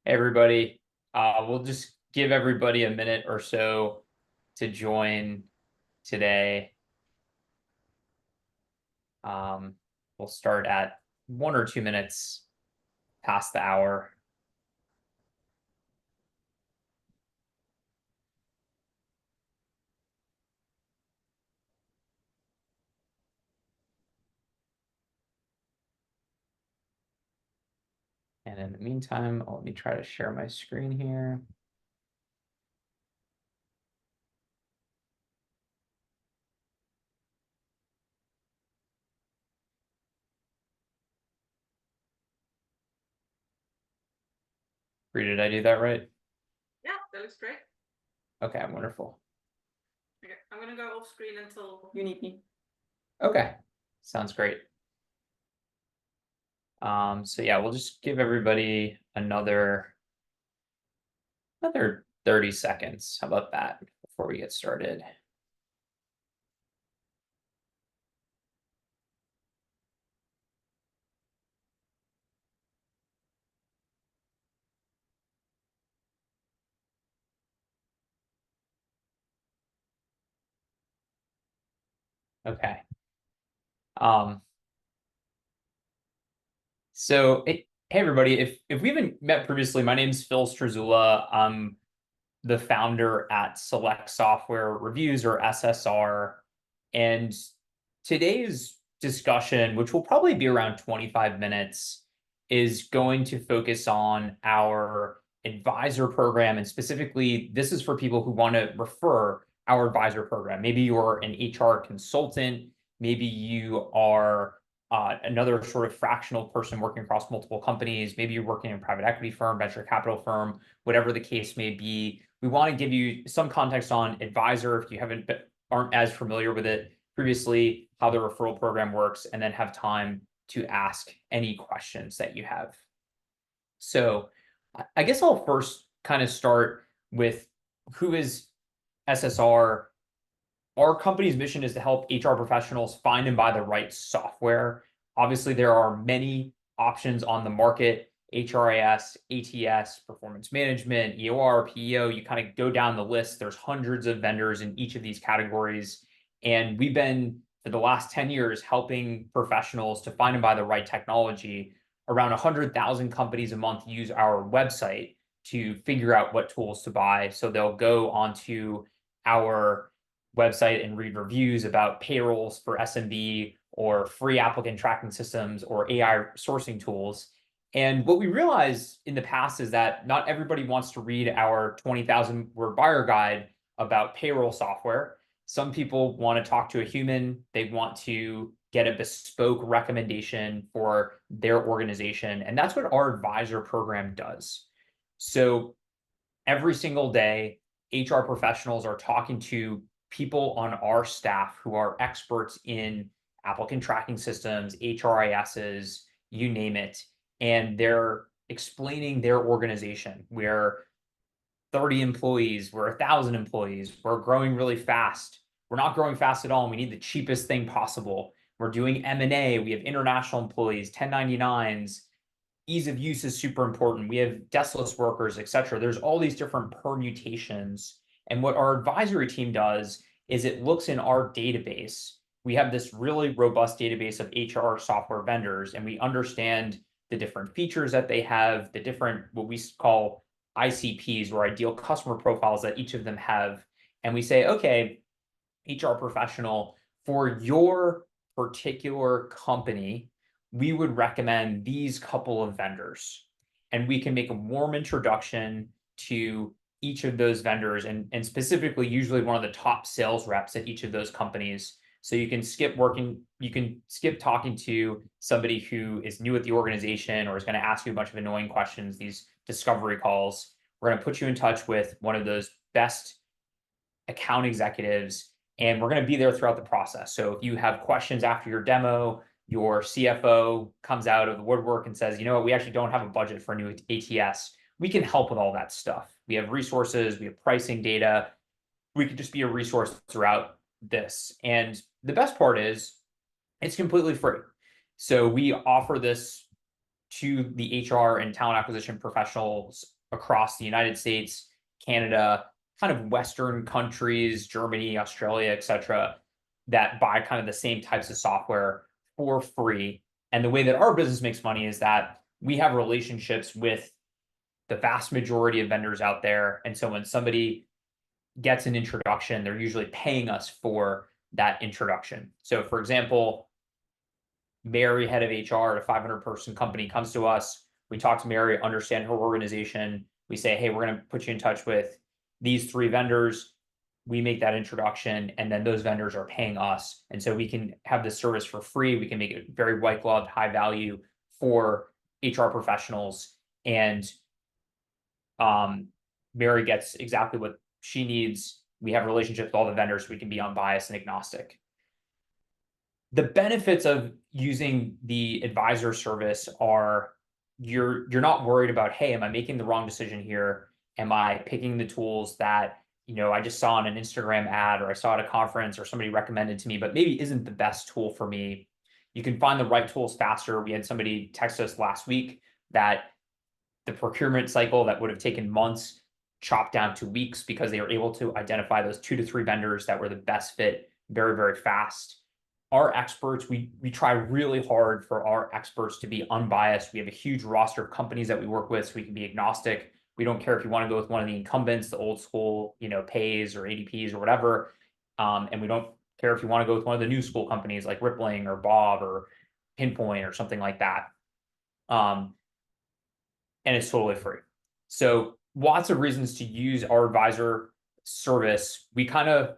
Hey everybody, we'll just give everybody a minute or so to join today. Um, we'll start at 1 or 2 minutes past the hour. And in the meantime, let me try to share my screen here. Rita, did I do that right? Yeah, that looks great. Okay, wonderful. Okay, I'm gonna go off screen until you need me. Okay, sounds great. So yeah, we'll just give everybody another 30 seconds. How about that before we get started? Okay. Um, hey everybody, if we haven't met previously, my name is Phil Strazula. I'm the founder at Select Software Reviews, or SSR. And today's discussion, which will probably be around 25 minutes, is going to focus on our advisor program. And specifically, this is for people who want to refer our advisor program. Maybe you're an HR consultant. Maybe you are another sort of fractional person working across multiple companies. Maybe you're working in a private equity firm, venture capital firm, whatever the case may be. We want to give you some context on advisor if you aren't as familiar with it previously, how the referral program works, and then have time to ask any questions that you have. So I guess I'll first kind of start with who is SSR. Our company's mission is to help HR professionals find and buy the right software. Obviously, there are many options on the market: HRIS, ATS, performance management, EOR, PEO. You kind of go down the list. There's hundreds of vendors in each of these categories. And we've been, for the last 10 years, helping professionals to find and buy the right technology. Around 100,000 companies a month use our website to figure out what tools to buy. So they'll go onto our website and read reviews about payrolls for SMB or free applicant tracking systems or AI sourcing tools. And what we realized in the past is that not everybody wants to read our 20,000 word buyer guide about payroll software. Some people want to talk to a human. They want to get a bespoke recommendation for their organization. And that's what our advisor program does. So every single day, HR professionals are talking to people on our staff who are experts in applicant tracking systems, HRISs, you name it, and they're explaining their organization. We're 30 employees, we're 1,000 employees, we're growing really fast. We're not growing fast at all, and we need the cheapest thing possible. We're doing M&A, we have international employees, 1099s, ease of use is super important. We have deskless workers, et cetera. There's all these different permutations. And what our advisory team does is it looks in our database. We have this really robust database of HR software vendors, and we understand the different features that they have, the different, what we call ICPs, or ideal customer profiles, that each of them have. And we say, okay, HR professional, for your particular company, we would recommend these couple of vendors. And we can make a warm introduction to each of those vendors, and specifically, usually one of the top sales reps at each of those companies. So you can skip talking to somebody who is new at the organization or is going to ask you a bunch of annoying questions, these discovery calls. We're going to put you in touch with one of those best account executives, and we're going to be there throughout the process. So if you have questions after your demo, your CFO comes out of the woodwork and says, you know what, we actually don't have a budget for a new ATS. We can help with all that stuff. We have resources, we have pricing data. We could just be a resource throughout this. And the best part is it's completely free. So we offer this to the HR and talent acquisition professionals across the United States, Canada, kind of Western countries, Germany, Australia, etc., that buy kind of the same types of software for free. And the way that our business makes money is that we have relationships with the vast majority of vendors out there. And so when somebody gets an introduction, they're usually paying us for that introduction. So, for example, Mary, head of HR at a 500-person company, comes to us. We talk to Mary, understand her organization. We say, hey, we're going to put you in touch with these 3 vendors. We make that introduction, and then those vendors are paying us. And so we can have this service for free. We can make it very white gloved, high value for HR professionals. And Mary gets exactly what she needs. We have relationships with all the vendors, so we can be unbiased and agnostic. The benefits of using the advisor service are you're not worried about, hey, am I making the wrong decision here? Am I picking the tools that I just saw on an Instagram ad, or I saw at a conference, or somebody recommended to me, but maybe isn't the best tool for me? You can find the right tools faster. We had somebody text us last week that the procurement cycle that would have taken months chopped down to weeks because they were able to identify those 2 to 3 vendors that were the best fit very, very fast. Our experts, we try really hard for our experts to be unbiased. We have a huge roster of companies that we work with, so we can be agnostic. We don't care if you want to go with one of the incumbents, the old school, Pays or ADPs or whatever. And we don't care if you want to go with one of the new school companies like Rippling or Bob or Pinpoint or something like that. And it's totally free. So lots of reasons to use our advisor service. We kind of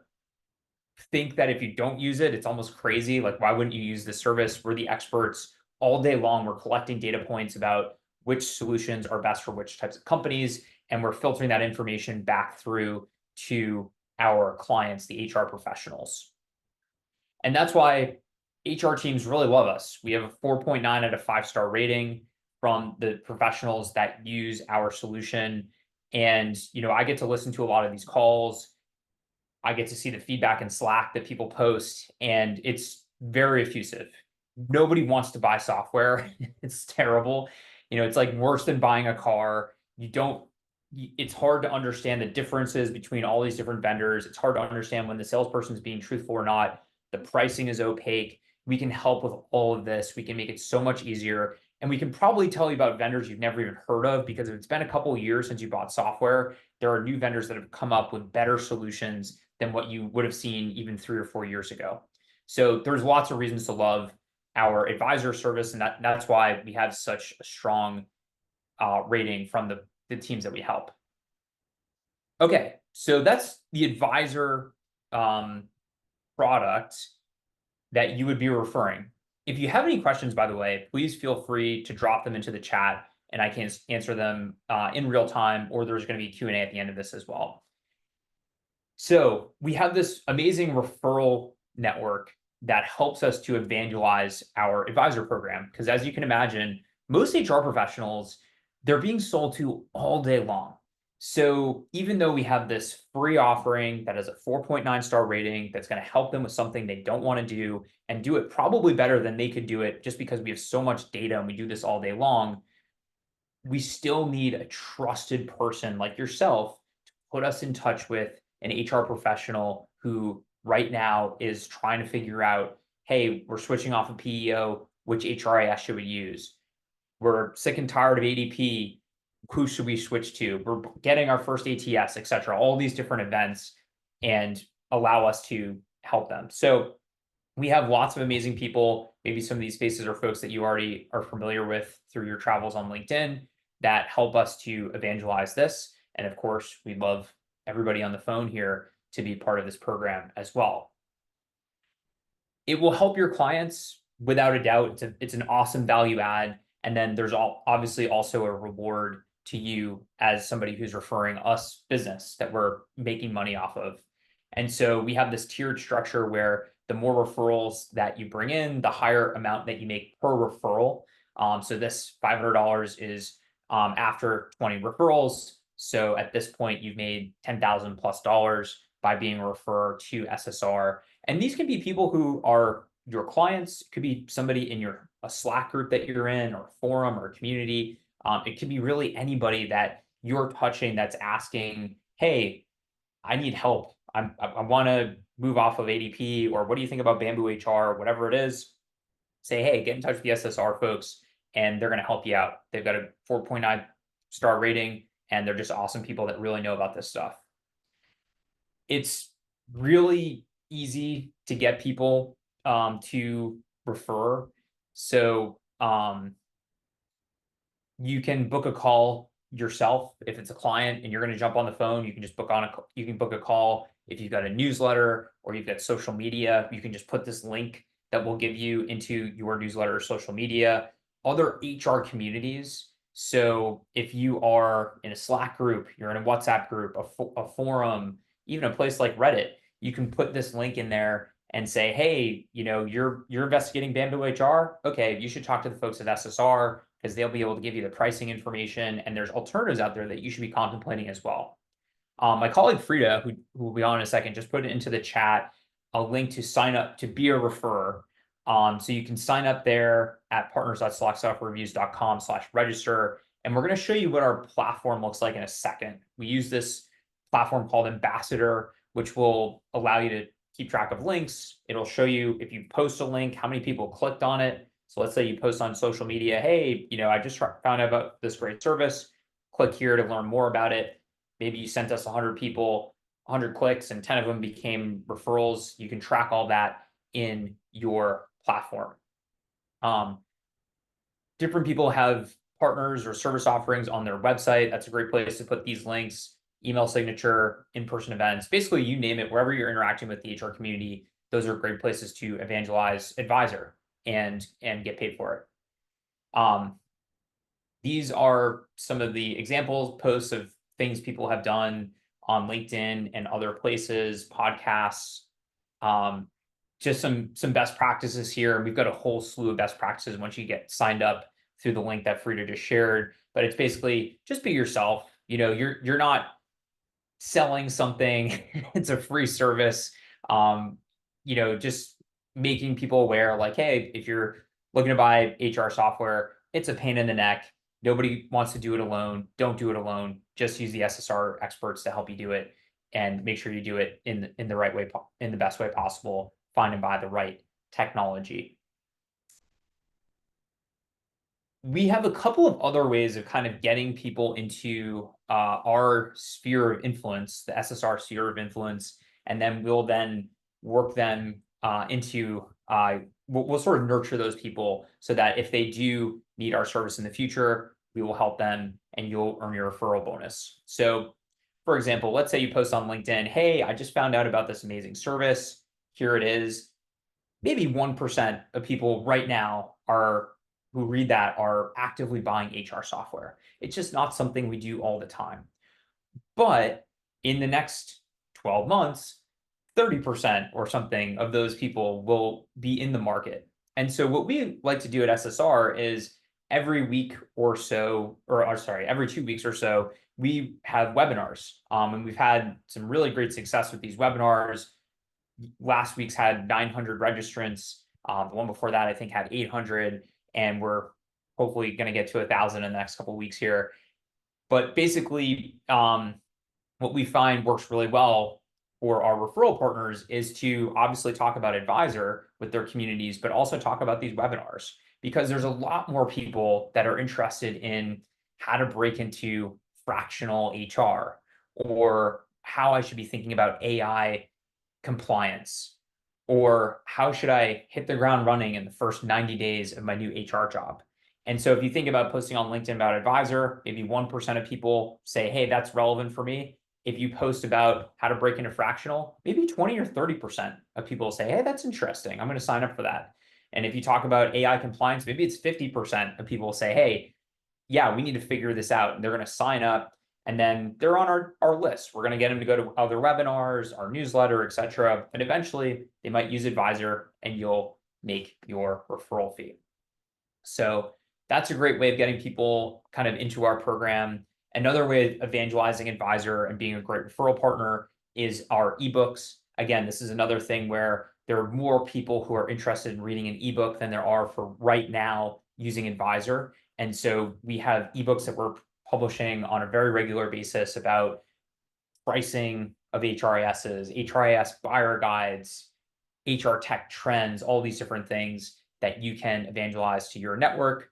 think that if you don't use it, it's almost crazy. Like, why wouldn't you use this service? We're the experts all day long. We're collecting data points about which solutions are best for which types of companies, and we're filtering that information back through to our clients, the HR professionals. And that's why HR teams really love us. We have a 4.9 out of 5-star rating from the professionals that use our solution. And, I get to listen to a lot of these calls. I get to see the feedback in Slack that people post, and it's very effusive. Nobody wants to buy software. It's terrible. It's like worse than buying a car. It's hard to understand the differences between all these different vendors. It's hard to understand when the salesperson is being truthful or not. The pricing is opaque. We can help with all of this. We can make it so much easier. And we can probably tell you about vendors you've never even heard of, because if it's been a couple of years since you bought software, there are new vendors that have come up with better solutions than what you would have seen even 3 or 4 years ago. So there's lots of reasons to love our advisor service, and that's why we have such a strong rating from the teams that we help. Okay, so that's the advisor product that you would be referring. If you have any questions, by the way, please feel free to drop them into the chat, and I can answer them in real time, or there's going to be Q&A at the end of this as well. So we have this amazing referral network that helps us to evangelize our advisor program, because as you can imagine, most HR professionals, they're being sold to all day long. So even though we have this free offering that has a 4.9-star rating that's going to help them with something they don't want to do, and do it probably better than they could do it just because we have so much data and we do this all day long, we still need a trusted person like yourself to put us in touch with an HR professional who right now is trying to figure out, hey, we're switching off of PEO, which HRIS should we use? We're sick and tired of ADP. Who should we switch to? We're getting our first ATS, et cetera, all these different events, and allow us to help them. So we have lots of amazing people. Maybe some of these faces are folks that you already are familiar with through your travels on LinkedIn that help us to evangelize this. And of course, we love everybody on the phone here to be part of this program as well. It will help your clients without a doubt. It's an awesome value add. And then there's obviously also a reward to you as somebody who's referring us business that we're making money off of. And so we have this tiered structure where the more referrals that you bring in, the higher amount that you make per referral. So this $500 is after 20 referrals. So at this point, you've made $10,000+ by being a referrer to SSR. And these can be people who are your clients. It could be somebody in a Slack group that you're in, or a forum, or a community. It could be really anybody that you're touching that's asking, hey, I need help. I want to move off of ADP, or what do you think about Bamboo HR, whatever it is, say, hey, get in touch with the SSR folks and they're going to help you out. They've got a 4.9 star rating and they're just awesome people that really know about this stuff. It's really easy to get people to refer. So you can book a call yourself if it's a client and you're going to jump on the phone. You can just you can book a call. If you've got a newsletter or you've got social media, you can just put this link that will give you into your newsletter or social media. Other HR communities. So if you are in a Slack group, you're in a WhatsApp group, a forum, even a place like Reddit, you can put this link in there and say, hey, you're investigating Bamboo HR. Okay, you should talk to the folks at SSR because they'll be able to give you the pricing information. And there's alternatives out there that you should be contemplating as well. My colleague Frida, who will be on in a second, just put it into the chat a link to sign up to be a referrer. So you can sign up there at partners.selectsoftwarereviews.com/register. And we're going to show you what our platform looks like in a second. We use this platform called Ambassador, which will allow you to keep track of links. It'll show you if you post a link, how many people clicked on it. So let's say you post on social media, hey, I just found out about this great service. Click here to learn more about it. Maybe you sent us 100 people, 100 clicks, and 10 of them became referrals. You can track all that in your platform. Different people have partners or service offerings on their website. That's a great place to put these links, email signature, in-person events, basically you name it, wherever you're interacting with the HR community, those are great places to evangelize Advisor and get paid for it. These are some of the examples, posts of things people have done on LinkedIn and other places, podcasts, just some best practices here. We've got a whole slew of best practices once you get signed up through the link that Frida just shared. But it's basically just be yourself. You're not selling something. It's a free service. Just making people aware, like, hey, if you're looking to buy HR software, it's a pain in the neck. Nobody wants to do it alone. Don't do it alone. Just use the SSR experts to help you do it, and make sure you do it in the right way, in the best way possible. Find and buy the right technology. We have a couple of other ways of kind of getting people into our sphere of influence, the SSR sphere of influence, and then we'll work them into, we'll sort of nurture those people so that if they do need our service in the future, we will help them and you'll earn your referral bonus. So for example, let's say you post on LinkedIn, hey, I just found out about this amazing service. Here it is. Maybe 1% of people right now who read that are actively buying HR software. It's just not something we do all the time. But in the next 12 months, 30% or something of those people will be in the market. And so what we like to do at SSR is every week or so, or sorry, every 2 weeks or so, we have webinars. And we've had some really great success with these webinars. Last week's had 900 registrants. The one before that, I think, had 800. And we're hopefully going to get to 1,000 in the next couple of weeks here. But basically, what we find works really well for our referral partners is to obviously talk about Advisor with their communities, but also talk about these webinars, because there's a lot more people that are interested in how to break into fractional HR, or how I should be thinking about AI compliance, or how should I hit the ground running in the first 90 days of my new HR job. And so if you think about posting on LinkedIn about Advisor, maybe 1% of people say, hey, that's relevant for me. If you post about how to break into fractional, maybe 20 or 30% of people say, hey, that's interesting. I'm going to sign up for that. And if you talk about AI compliance, maybe it's 50% of people say, hey, yeah, we need to figure this out. And they're going to sign up, and then they're on our list. We're going to get them to go to other webinars, our newsletter, et cetera. And eventually they might use Advisor and you'll make your referral fee. So that's a great way of getting people kind of into our program. Another way of evangelizing Advisor and being a great referral partner is our ebooks. Again, this is another thing where there are more people who are interested in reading an ebook than there are for right now using Advisor. And so we have ebooks that we're publishing on a very regular basis about pricing of HRISs, HRIS buyer guides, HR tech trends, all these different things that you can evangelize to your network.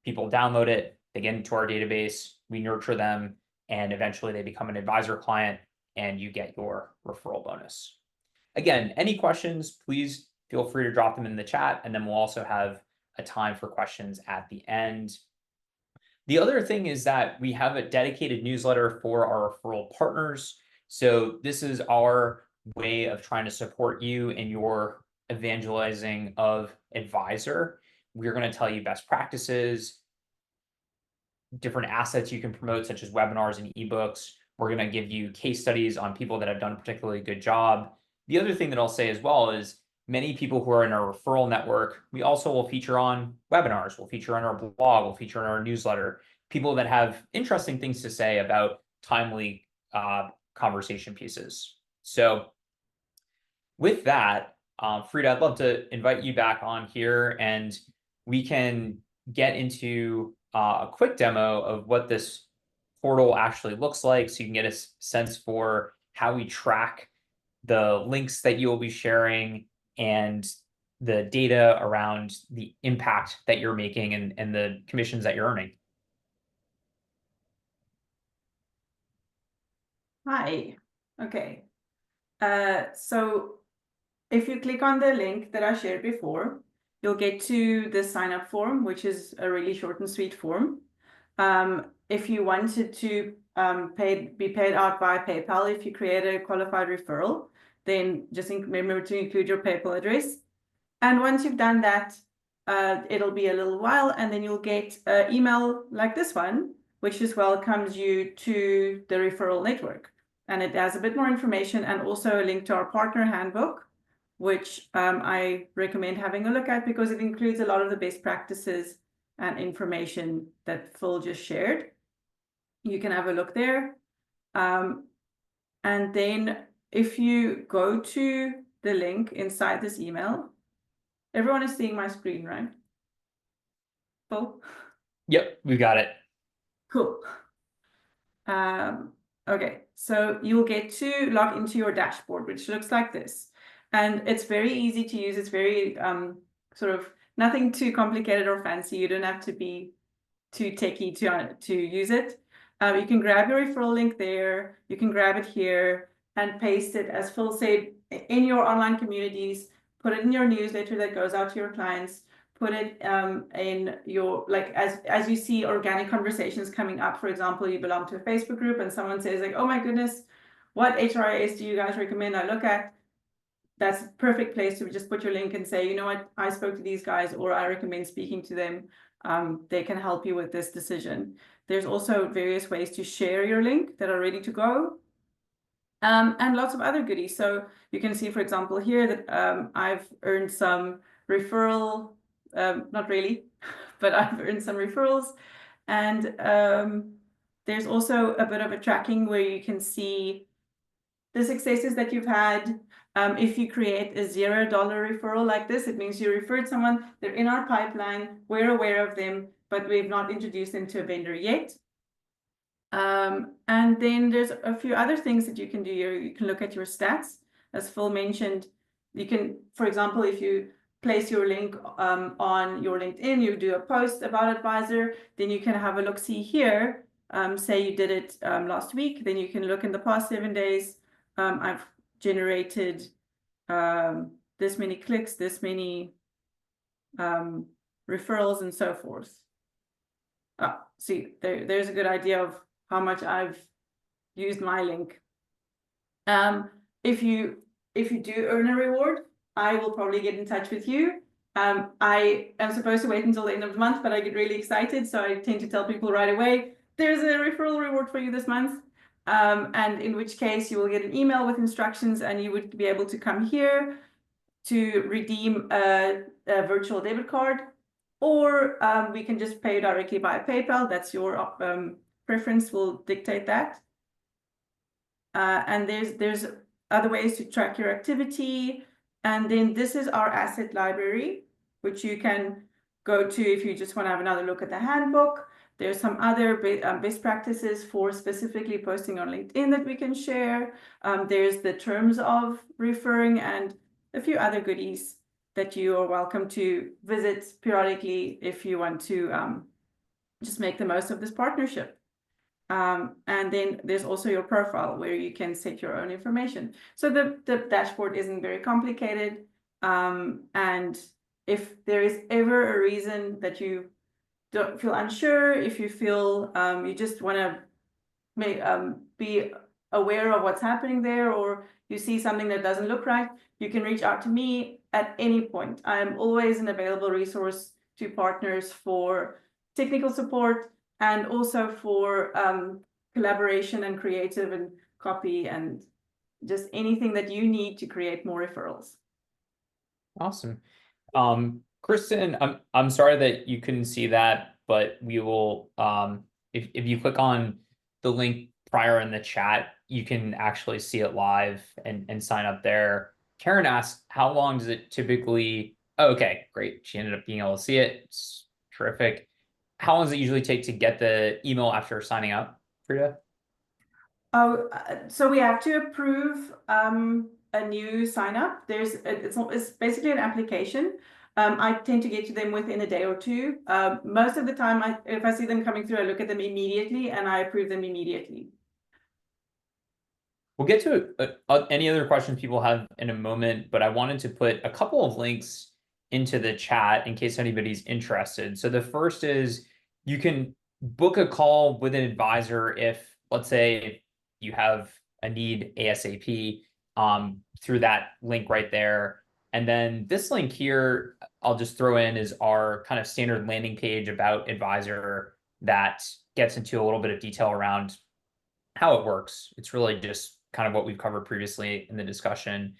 People download it, they get into our database, we nurture them, and eventually they become an advisor client and you get your referral bonus. Again, any questions, please feel free to drop them in the chat, and then we'll also have a time for questions at the end. The other thing is that we have a dedicated newsletter for our referral partners. So this is our way of trying to support you in your evangelizing of advisor. We're going to tell you best practices, different assets you can promote, such as webinars and ebooks. We're going to give you case studies on people that have done a particularly good job. The other thing that I'll say as well is many people who are in our referral network, we also will feature on webinars, we'll feature on our blog, we'll feature on our newsletter, people that have interesting things to say about timely conversation pieces. So with that, Frida, I'd love to invite you back on here and we can get into a quick demo of what this portal actually looks like so you can get a sense for how we track the links that you will be sharing and the data around the impact that you're making and the commissions that you're earning. Hi. Okay. So if you click on the link that I shared before, you'll get to the sign up form, which is a really short and sweet form. If you wanted to be paid out via PayPal, if you create a qualified referral, then just remember to include your PayPal address. And once you've done that, it'll be a little while, and then you'll get an email like this one, which just welcomes you to the referral network. And it has a bit more information and also a link to our partner handbook, which I recommend having a look at because it includes a lot of the best practices and information that Phil just shared. You can have a look there. And then if you go to the link inside this email, everyone is seeing my screen, right? Phil? Yep, we got it. Cool. Okay, so you'll get to log into your dashboard, which looks like this. And it's very easy to use. It's very sort of nothing too complicated or fancy. You don't have to be too techie to use it. You can grab your referral link there. You can grab it here and paste it, as Phil said, in your online communities. Put it in your newsletter that goes out to your clients. Put it in your, like, as you see organic conversations coming up. For example, you belong to a Facebook group and someone says like, oh my goodness, what HRIS do you guys recommend I look at? That's a perfect place to just put your link and say, you know what, I spoke to these guys, or I recommend speaking to them. They can help you with this decision. There's also various ways to share your link that are ready to go. And lots of other goodies. So you can see, for example, here that I've earned some referral, not really, but I've earned some referrals. And there's also a bit of a tracking where you can see the successes that you've had. If you create a $0 referral like this, it means you referred someone, they're in our pipeline, we're aware of them, but we've not introduced them to a vendor yet. And then there's a few other things that you can do here. You can look at your stats. As Phil mentioned, you can, for example, if you place your link on your LinkedIn, you do a post about advisor, then you can have a look see here. Say you did it last week, then you can look in the past 7 days. I've generated this many clicks, this many referrals, and so forth. See, there's a good idea of how much I've used my link. If you do earn a reward, I will probably get in touch with you. I am supposed to wait until the end of the month, but I get really excited, so I tend to tell people right away, there's a referral reward for you this month. And in which case you will get an email with instructions, and you would be able to come here to redeem a virtual debit card, or we can just pay directly via PayPal. That's your preference, will dictate that. And there's other ways to track your activity. And then this is our asset library, which you can go to if you just want to have another look at the handbook. There's some other best practices for specifically posting on LinkedIn that we can share. There's the terms of referring and a few other goodies that you are welcome to visit periodically if you want to just make the most of this partnership. And then there's also your profile where you can set your own information. So the dashboard isn't very complicated. And if there is ever a reason that you don't feel unsure, if you feel you just want to be aware of what's happening there, or you see something that doesn't look right, you can reach out to me at any point. I'm always an available resource to partners for technical support and also for collaboration and creative and copy and just anything that you need to create more referrals. Awesome. Kristen, I'm sorry that you couldn't see that, but we will if you click on the link prior in the chat, you can actually see it live and sign up there. Karen asked, how long does it typically? Oh, okay, great. She ended up being able to see it. It's terrific. How long does it usually take to get the email after signing up, Frida? Oh, so we have to approve a new sign up. It's basically an application. I tend to get to them within a day or two. Most of the time, if I see them coming through, I look at them immediately and I approve them immediately. We'll get to any other questions people have in a moment, but I wanted to put a couple of links into the chat in case anybody's interested. So the first is you can book a call with an advisor if, let's say, you have a need ASAP through that link right there. And then this link here, I'll just throw in is our kind of standard landing page about advisor that gets into a little bit of detail around how it works. It's really just kind of what we've covered previously in the discussion.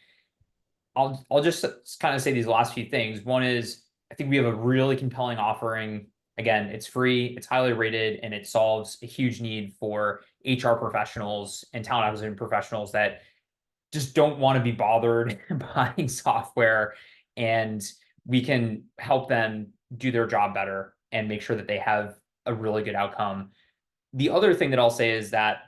I'll just kind of say these last few things. One is I think we have a really compelling offering. Again, it's free, it's highly rated, and it solves a huge need for HR professionals and talent acquisition professionals that just don't want to be bothered buying software. And we can help them do their job better and make sure that they have a really good outcome. The other thing that I'll say is that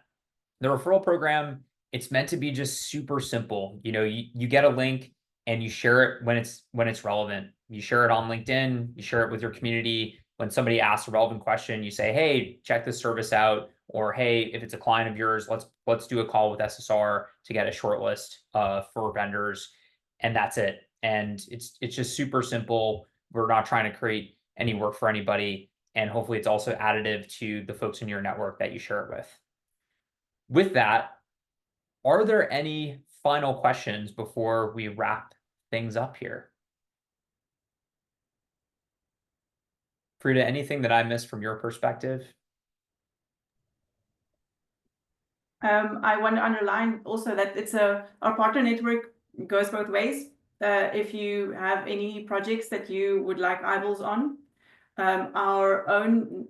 the referral program, it's meant to be just super simple. You get a link and you share it when it's relevant. You share it on LinkedIn, you share it with your community. When somebody asks a relevant question, you say, hey, check this service out. Or hey, if it's a client of yours, let's do a call with SSR to get a short list for vendors. And that's it. And it's just super simple. We're not trying to create any work for anybody. And hopefully it's also additive to the folks in your network that you share it with. With that, are there any final questions before we wrap things up here? Frida, anything that I missed from your perspective? I want to underline also that our partner network goes both ways. If you have any projects that you would like eyeballs on, our own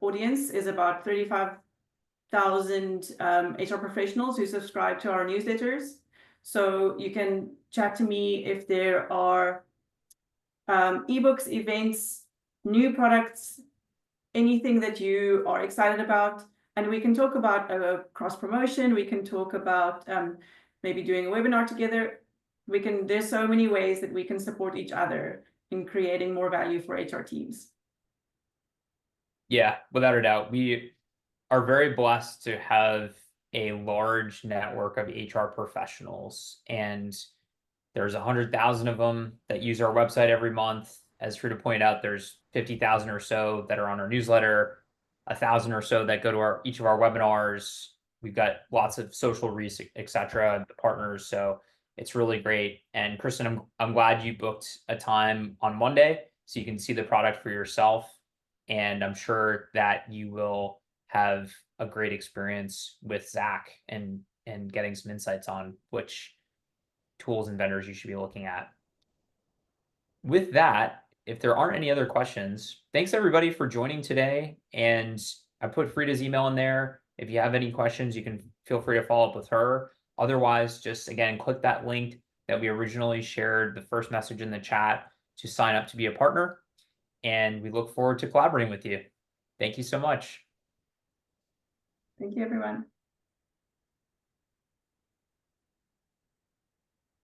audience is about 35,000 HR professionals who subscribe to our newsletters. So you can chat to me if there are ebooks, events, new products, anything that you are excited about. And we can talk about cross promotion. We can talk about maybe doing a webinar together. There's so many ways that we can support each other in creating more value for HR teams. Yeah, without a doubt. We are very blessed to have a large network of HR professionals, and there's 100,000 of them that use our website every month. As Frida pointed out, there's 50,000 or so that are on our newsletter, 1,000 or so that go to each of our webinars. We've got lots of social reach, etc., the partners. So it's really great. And Kristen, I'm glad you booked a time on Monday so you can see the product for yourself. And I'm sure that you will have a great experience with Zach and getting some insights on which tools and vendors you should be looking at. With that, if there aren't any other questions, thanks everybody for joining today. And I put Frida's email in there. If you have any questions, you can feel free to follow up with her. Otherwise, just again, click that link that we originally shared, the first message in the chat, to sign up to be a partner. And we look forward to collaborating with you. Thank you so much. Thank you, everyone.